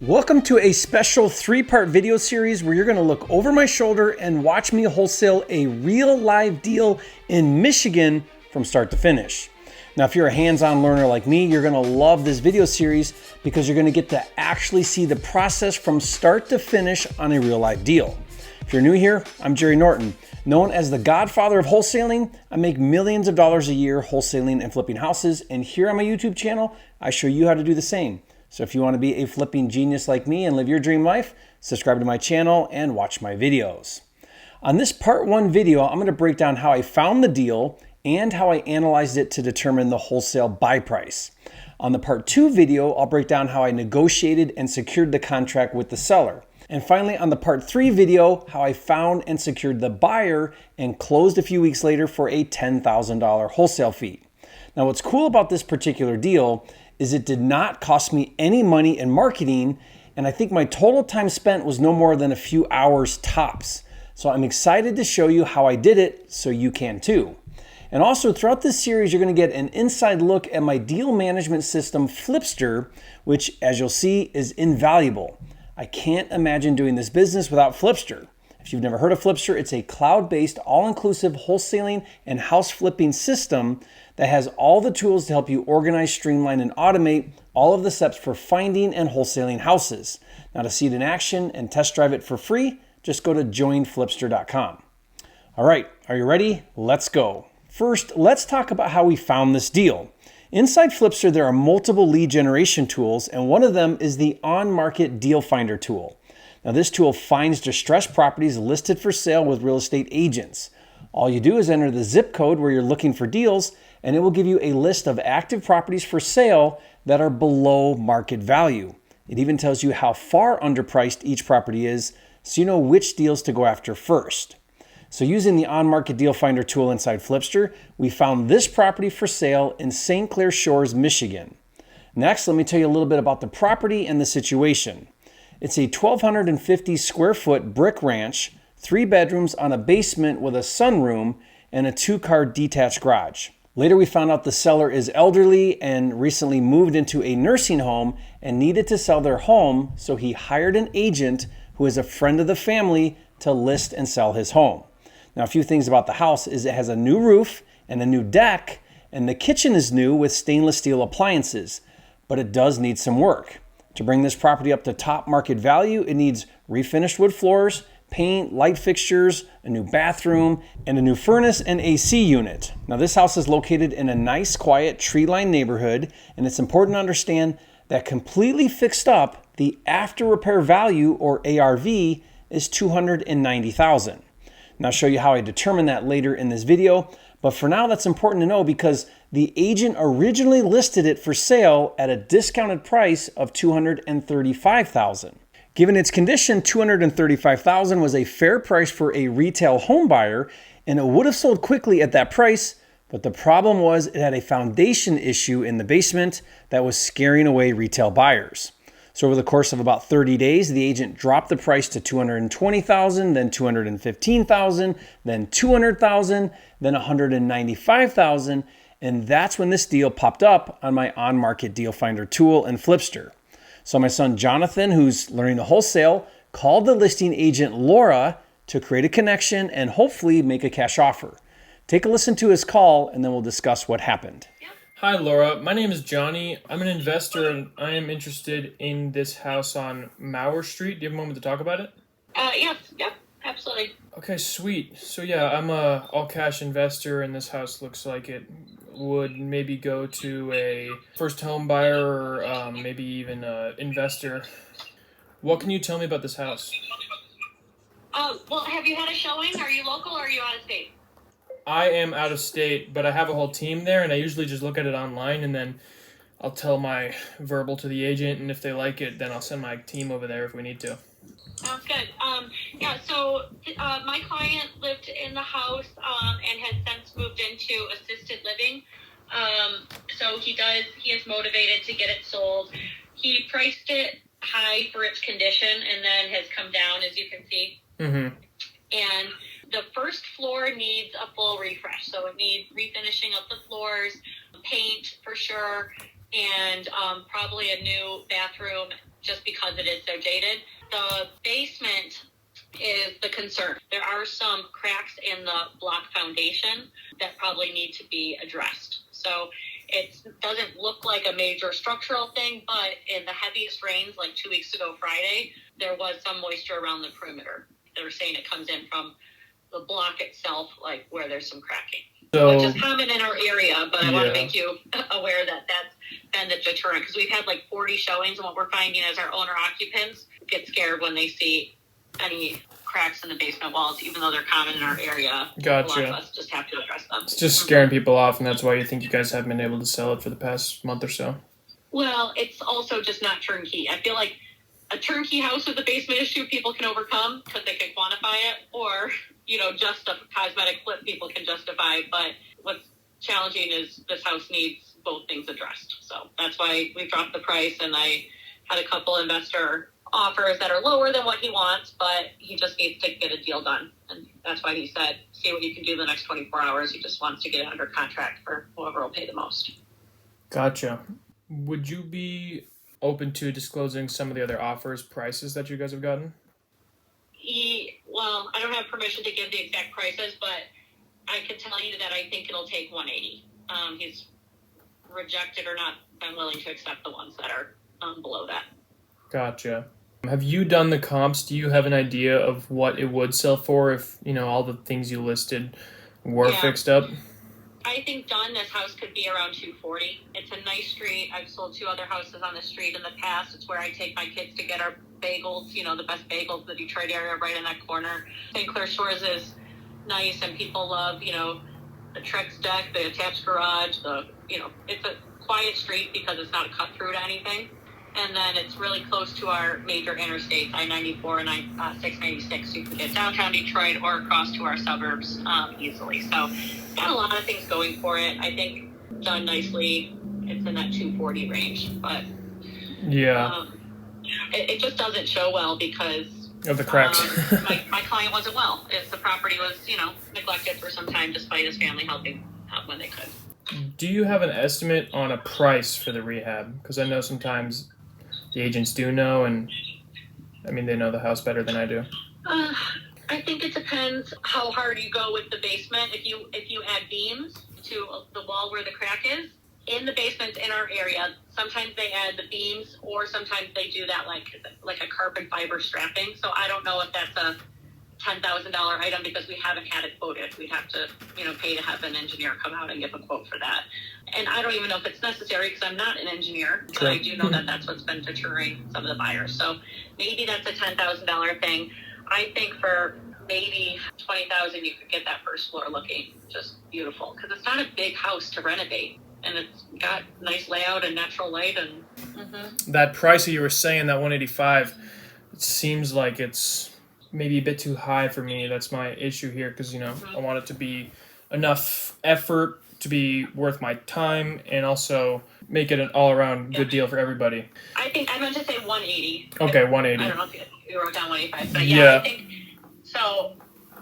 Welcome to a special 3-part video series where you're going to look over my shoulder and watch me wholesale a real live deal in Michigan from start to finish. Now, if you're a hands-on learner like me, you're going to love this video series because you're going to get to actually see the process from start to finish on a real live deal. If you're new here, I'm Jerry Norton. Known as the godfather of wholesaling, I make millions of dollars a year wholesaling and flipping houses, and here on my YouTube channel, I show you how to do the same. So if you want to be a flipping genius like me and live your dream life, subscribe to my channel and watch my videos. On this part 1 video, I'm going to break down how I found the deal and how I analyzed it to determine the wholesale buy price. On the part 2 video, I'll break down how I negotiated and secured the contract with the seller. And finally, on the part 3 video, how I found and secured the buyer and closed a few weeks later for a $10,000 wholesale fee. Now, what's cool about this particular deal is it did not cost me any money in marketing, and I think my total time spent was no more than a few hours tops. So I'm excited to show you how I did it so you can too. And also throughout this series, you're going to get an inside look at my deal management system, Flipster, which as you'll see is invaluable. I can't imagine doing this business without Flipster. If you've never heard of Flipster, it's a cloud-based, all-inclusive wholesaling and house flipping system that has all the tools to help you organize, streamline, and automate all of the steps for finding and wholesaling houses. Now, to see it in action and test drive it for free, just go to joinflipster.com. All right, are you ready? Let's go. First, let's talk about how we found this deal. Inside Flipster, there are multiple lead generation tools, and one of them is the on-market deal finder tool. Now, this tool finds distressed properties listed for sale with real estate agents. All you do is enter the zip code where you're looking for deals, and it will give you a list of active properties for sale that are below market value. It even tells you how far underpriced each property is, so you know which deals to go after first. So using the on-market deal finder tool inside Flipster, we found this property for sale in St Clair Shores, Michigan. Next, let me tell you a little bit about the property and the situation. It's a 1,250 square foot brick ranch, 3 bedrooms on a basement with a sunroom and a 2-car detached garage. Later, we found out the seller is elderly and recently moved into a nursing home and needed to sell their home, so he hired an agent who is a friend of the family to list and sell his home. Now, a few things about the house is it has a new roof and a new deck, and the kitchen is new with stainless steel appliances, but it does need some work. To bring this property up to top market value, it needs refinished wood floors, paint, light fixtures, a new bathroom, and a new furnace and AC unit. Now, this house is located in a nice, quiet, tree-lined neighborhood, and it's important to understand that completely fixed up, the after repair value, or ARV, is $290,000. Now, I'll show you how I determine that later in this video, but for now, that's important to know because the agent originally listed it for sale at a discounted price of $235,000. Given its condition, $235,000 was a fair price for a retail home buyer, and it would have sold quickly at that price, but the problem was it had a foundation issue in the basement that was scaring away retail buyers. So over the course of about 30 days, the agent dropped the price to $220,000, then $215,000, then $200,000, then $195,000, and that's when this deal popped up on my on-market deal finder tool in Flipster. So my son Jonathan, who's learning to wholesale, called the listing agent Laura to create a connection and hopefully make a cash offer. Take a listen to his call and then we'll discuss what happened. Hi Laura, my name is Johnny. I'm an investor and I am interested in this house on Mauer Street. Do you have a moment to talk about it? Yep, absolutely. Okay, sweet. So yeah, I'm a all-cash investor and this house looks like it would maybe go to a first home buyer or maybe even an investor. What can you tell me about this house? Well, have you had a showing? Are you local or are you out of state? I am out of state, but I have a whole team there and I usually just look at it online and then I'll tell my verbal to the agent, and if they like it, then I'll send my team over there if we need to. Sounds good. So my client lived in the house and has since moved into assisted living. So he is motivated to get it sold. He priced it high for its condition and then has come down, as you can see. Mm-hmm. And the first floor needs a full refresh. So it needs refinishing of the floors, paint for sure, and probably a new bathroom just because it is so dated. The basement is the concern. There are some cracks in the block foundation that probably need to be addressed. So it doesn't look like a major structural thing, but in the heaviest rains, like 2 weeks ago Friday, there was some moisture around the perimeter. They were saying it comes in from the block itself, like where there's some cracking. So, Which is common in our area, but I want to make you aware that that's been the deterrent, because we've had like 40 showings, and what we're finding is our owner occupants get scared when they see any cracks in the basement walls, even though they're common in our area. Gotcha. A lot of us just have to address them. It's just scaring people off, and that's why you think you guys haven't been able to sell it for the past month or so. Well, it's also just not turnkey. I feel like a turnkey house with a basement issue people can overcome because they can quantify it, or, just a cosmetic flip people can justify. But what's challenging is this house needs both things addressed. So that's why we dropped the price, and I had a couple investor offers that are lower than what he wants, but he just needs to get a deal done. And that's why he said, see what you can do the next 24 hours. He just wants to get it under contract for whoever will pay the most. Gotcha. Would you be open to disclosing some of the other prices that you guys have gotten? Well, I don't have permission to give the exact prices, but I can tell you that I think it'll take 180. He's rejected or not been willing to accept the ones that are below that. Gotcha. Have you done the comps? Do you have an idea of what it would sell for if, all the things you listed were fixed up? I think done, this house could be around 240. It's a nice street. I've sold 2 other houses on the street in the past. It's where I take my kids to get our bagels, the best bagels, the Detroit area right in that corner. St Clair Shores is nice, and people love, the Trex deck, the attached garage, it's a quiet street because it's not a cut through to anything. And then it's really close to our major interstates, I-94 and 696. You can get downtown Detroit or across to our suburbs easily. So got a lot of things going for it. I think done nicely, it's in that 240 range. But it just doesn't show well because of the cracks. my client wasn't well. The property was, neglected for some time despite his family helping out when they could. Do you have an estimate on a price for the rehab? Because I know sometimes the agents do know, and they know the house better than I do. I think it depends how hard you go with the basement. If you add beams to the wall where the crack is, in the basement in our area, sometimes they add the beams, or sometimes they do that like a carbon fiber strapping. So I don't know if that's a $10,000 item because we haven't had it quoted. We'd have to, pay to have an engineer come out and give a quote for that. And I don't even know if it's necessary because I'm not an engineer, but I do know that that's what's been deterring some of the buyers. So maybe that's a $10,000 thing. I think for maybe $20,000, you could get that first floor looking just beautiful because it's not a big house to renovate. And it's got nice layout and natural light. And that price that you were saying, that 185, it seems like it's maybe a bit too high for me. That's my issue here because, I want it to be enough effort to be worth my time and also make it an all-around good deal for everybody. I think I meant to say 180. Okay, 180. I don't know if you wrote down 185, but I think so.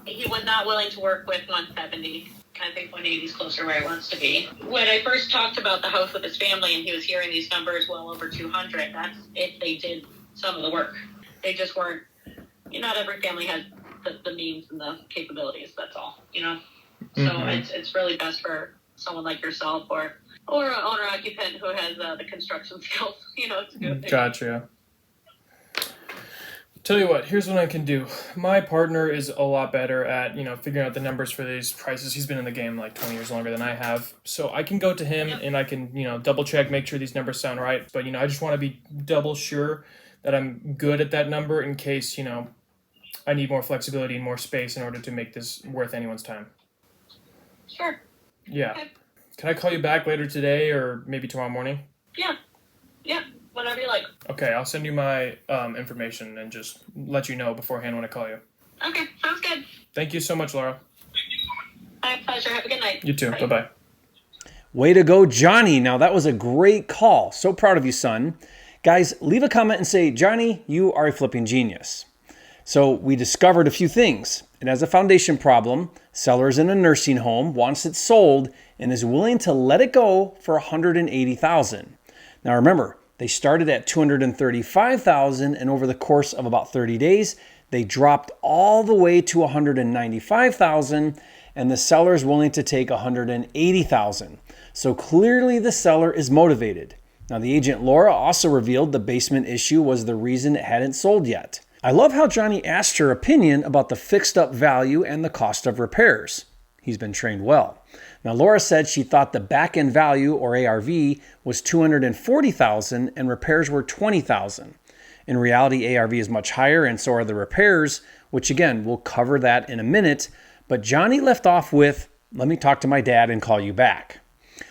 He was not willing to work with 170. I think 180 is closer where he wants to be. When I first talked about the house with his family and he was hearing these numbers well over 200, that's if they did some of the work. They just weren't, not every family has the means and the capabilities, that's all, So it's really best for someone like yourself or an owner-occupant who has the construction skills, to do it. Gotcha. Tell you what, here's what I can do. My partner is a lot better at, figuring out the numbers for these prices. He's been in the game like 20 years longer than I have. So I can go to him and I can, double check, make sure these numbers sound right. But, I just want to be double sure that I'm good at that number in case, I need more flexibility and more space in order to make this worth anyone's time. Sure. Yeah. Okay. Can I call you back later today or maybe tomorrow morning? Yeah. Whatever you like. Okay, I'll send you my information and just let you know beforehand when I call you. Okay, sounds good. Thank you so much, Laura. My pleasure. Have a good night. You too. Bye. Bye-bye. Way to go, Johnny. Now, that was a great call. So proud of you, son. Guys, leave a comment and say, Johnny, you are a flipping genius. So we discovered a few things. It has a foundation problem. Seller is in a nursing home, wants it sold, and is willing to let it go for $180,000. Now remember, They started at $235,000, and over the course of about 30 days, they dropped all the way to $195,000, and the seller is willing to take $180,000. So clearly the seller is motivated. Now, the agent Laura also revealed the basement issue was the reason it hadn't sold yet. I love how Johnny asked her opinion about the fixed up value and the cost of repairs. He's been trained well. Now, Laura said she thought the back-end value, or ARV, was $240,000 and repairs were $20,000. In reality, ARV is much higher, and so are the repairs, which again, we'll cover that in a minute. But Johnny left off with, "Let me talk to my dad and call you back."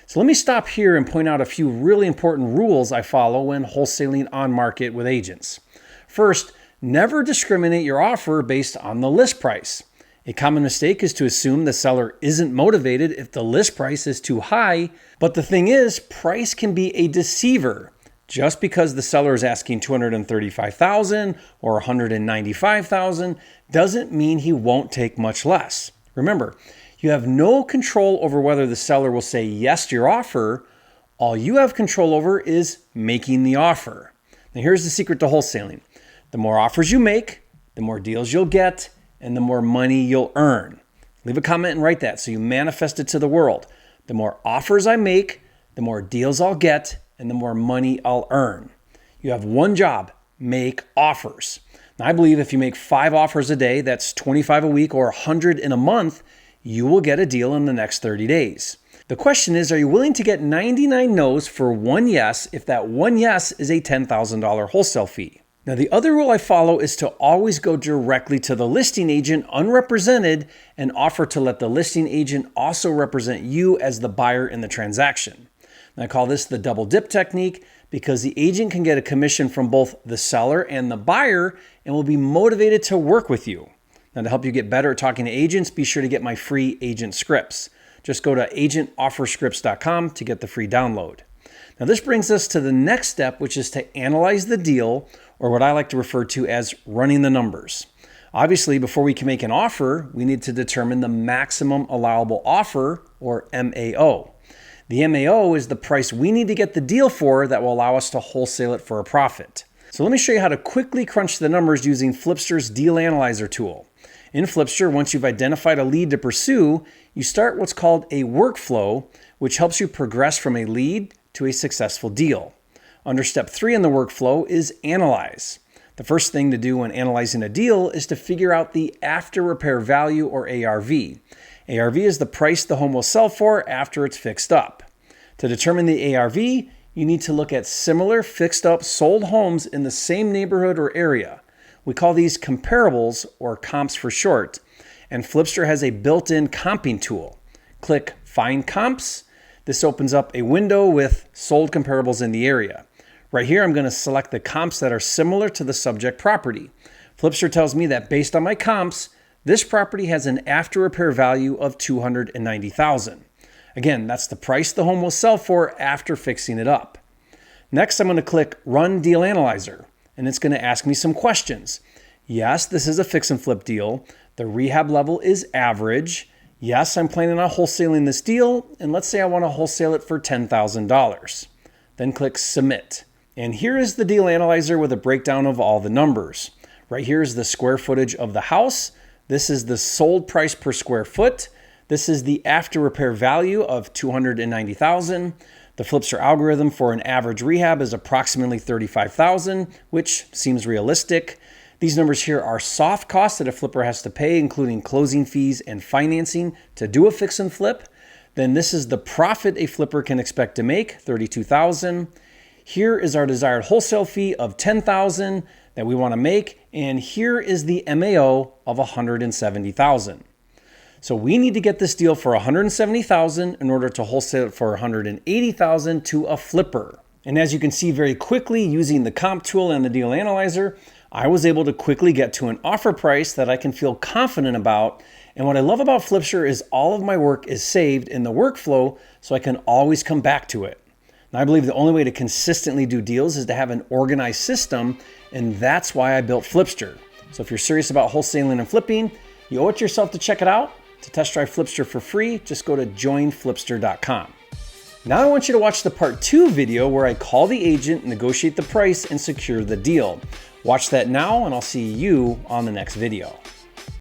So let me stop here and point out a few really important rules I follow when wholesaling on market with agents. First, never discriminate your offer based on the list price. A common mistake is to assume the seller isn't motivated if the list price is too high, but the thing is, price can be a deceiver. Just because the seller is asking $235,000 or $195,000 doesn't mean he won't take much less. Remember, you have no control over whether the seller will say yes to your offer. All you have control over is making the offer. Now here's the secret to wholesaling. The more offers you make, the more deals you'll get, and the more money you'll earn. Leave a comment and write that so you manifest it to the world. The more offers I make, the more deals I'll get, and the more money I'll earn. You have one job: make offers. Now, I believe if you make 5 offers a day, that's 25 a week or 100 in a month, you will get a deal in the next 30 days. The question is, are you willing to get 99 no's for 1 yes if that 1 yes is a $10,000 wholesale fee? Now, the other rule I follow is to always go directly to the listing agent unrepresented and offer to let the listing agent also represent you as the buyer in the transaction. And I call this the double dip technique because the agent can get a commission from both the seller and the buyer and will be motivated to work with you. Now, to help you get better at talking to agents, be sure to get my free agent scripts. Just go to agentofferscripts.com to get the free download. Now, this brings us to the next step, which is to analyze the deal, or what I like to refer to as running the numbers. Obviously, before we can make an offer, we need to determine the maximum allowable offer, or MAO. The MAO is the price we need to get the deal for that will allow us to wholesale it for a profit. So let me show you how to quickly crunch the numbers using Flipster's Deal Analyzer tool. In Flipster, once you've identified a lead to pursue, you start what's called a workflow, which helps you progress from a lead to a successful deal. Under step 3 in the workflow is analyze. The first thing to do when analyzing a deal is to figure out the after repair value, or ARV. ARV is the price the home will sell for after it's fixed up. To determine the ARV, you need to look at similar fixed up sold homes in the same neighborhood or area. We call these comparables, or comps for short, and Flipster has a built-in comping tool. Click Find Comps. This opens up a window with sold comparables in the area. Right here, I'm going to select the comps that are similar to the subject property. Flipster tells me that based on my comps, this property has an after repair value of $290,000. Again, that's the price the home will sell for after fixing it up. Next, I'm going to click Run Deal Analyzer, and it's going to ask me some questions. Yes, this is a fix and flip deal. The rehab level is average. Yes, I'm planning on wholesaling this deal, and let's say I want to wholesale it for $10,000. Then click Submit. And here is the deal analyzer with a breakdown of all the numbers. Right here is the square footage of the house. This is the sold price per square foot. This is the after repair value of $290,000. The Flipster algorithm for an average rehab is approximately $35,000, which seems realistic. These numbers here are soft costs that a flipper has to pay, including closing fees and financing to do a fix and flip. Then this is the profit a flipper can expect to make, $32,000. Here is our desired wholesale fee of $10,000 that we want to make, and here is the MAO of $170,000. So we need to get this deal for $170,000 in order to wholesale it for $180,000 to a flipper. And as you can see very quickly using the comp tool and the deal analyzer, I was able to quickly get to an offer price that I can feel confident about. And what I love about Flipster is all of my work is saved in the workflow, so I can always come back to it. And I believe the only way to consistently do deals is to have an organized system, and that's why I built Flipster. So if you're serious about wholesaling and flipping, you owe it to yourself to check it out. To test drive Flipster for free, just go to joinflipster.com. Now I want you to watch the part 2 video where I call the agent, negotiate the price, and secure the deal. Watch that now, and I'll see you on the next video.